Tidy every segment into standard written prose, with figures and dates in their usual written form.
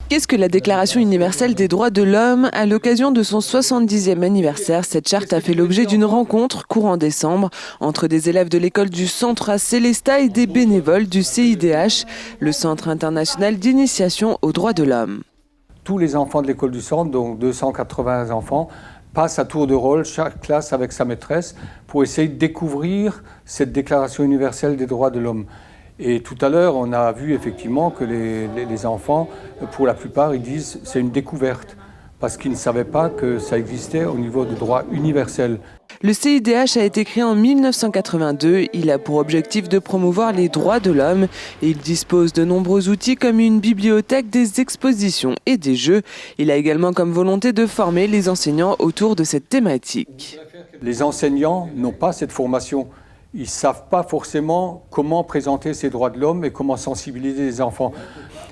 Qu'est-ce que la Déclaration universelle des droits de l'homme? À l'occasion de son 70e anniversaire, cette charte a fait l'objet d'une rencontre courant décembre entre des élèves de l'école du Centre à Célestat et des bénévoles du CIDH, le Centre international d'initiation aux droits de l'homme. Tous les enfants de l'école du Centre, donc 280 enfants, passent à tour de rôle, chaque classe avec sa maîtresse, pour essayer de découvrir cette Déclaration universelle des droits de l'homme. Et tout à l'heure, on a vu effectivement que les enfants, pour la plupart, ils disent que c'est une découverte, parce qu'ils ne savaient pas que ça existait au niveau du droit universel. Le CIDH a été créé en 1982. Il a pour objectif de promouvoir les droits de l'homme et il dispose de nombreux outils comme une bibliothèque, des expositions et des jeux. Il a également comme volonté de former les enseignants autour de cette thématique. Les enseignants n'ont pas cette formation. Ils ne savent pas forcément comment présenter ces droits de l'homme et comment sensibiliser les enfants.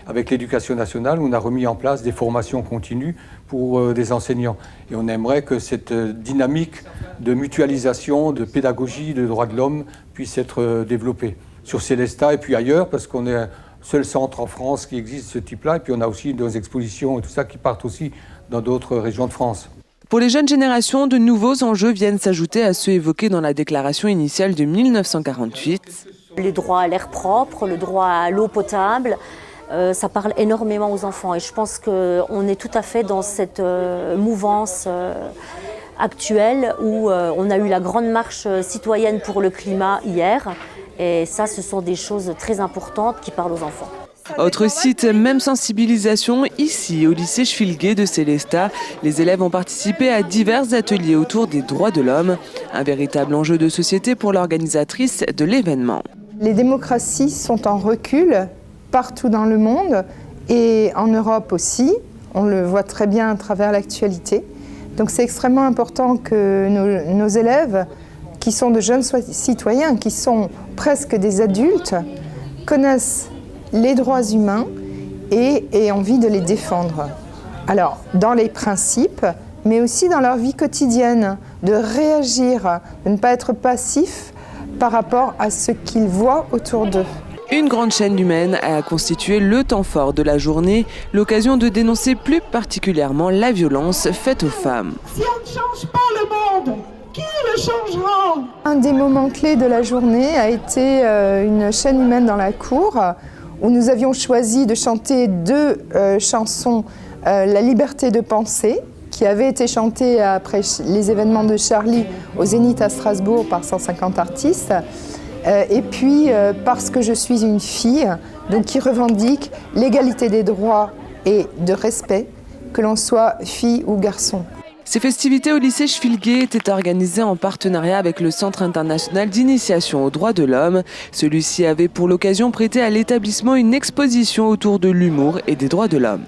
Avec l'Éducation nationale, on a remis en place des formations continues pour des enseignants. Et on aimerait que cette dynamique de mutualisation, de pédagogie de droits de l'homme puisse être développée sur Célestat et puis ailleurs, parce qu'on est un seul centre en France qui existe ce type-là. Et puis on a aussi nos expositions et tout ça qui partent aussi dans d'autres régions de France. Pour les jeunes générations, de nouveaux enjeux viennent s'ajouter à ceux évoqués dans la déclaration initiale de 1948. Les droits à l'air propre, le droit à l'eau potable, ça parle énormément aux enfants. Et je pense qu'on est tout à fait dans cette mouvance actuelle où on a eu la grande marche citoyenne pour le climat hier. Et ça, ce sont des choses très importantes qui parlent aux enfants. Autre site, même sensibilisation, ici au lycée Schwilgué de Célestat. Les élèves ont participé à divers ateliers autour des droits de l'homme. Un véritable enjeu de société pour l'organisatrice de l'événement. Les démocraties sont en recul partout dans le monde et en Europe aussi. On le voit très bien à travers l'actualité. Donc c'est extrêmement important que nos élèves, qui sont de jeunes citoyens, qui sont presque des adultes, connaissent les droits humains et aient envie de les défendre. Alors, dans les principes, mais aussi dans leur vie quotidienne, de réagir, de ne pas être passif par rapport à ce qu'ils voient autour d'eux. Une grande chaîne humaine a constitué le temps fort de la journée, l'occasion de dénoncer plus particulièrement la violence faite aux femmes. Si on ne change pas le monde, qui le changera? Un des moments clés de la journée a été une chaîne humaine dans la cour, où nous avions choisi de chanter deux chansons, La liberté de penser, qui avait été chantée après les événements de Charlie au Zénith à Strasbourg par 150 artistes, et puis Parce que je suis une fille, donc qui revendique l'égalité des droits et de respect, que l'on soit fille ou garçon. Ces festivités au lycée Schwilgué étaient organisées en partenariat avec le Centre international d'initiation aux droits de l'homme. Celui-ci avait pour l'occasion prêté à l'établissement une exposition autour de l'humour et des droits de l'homme.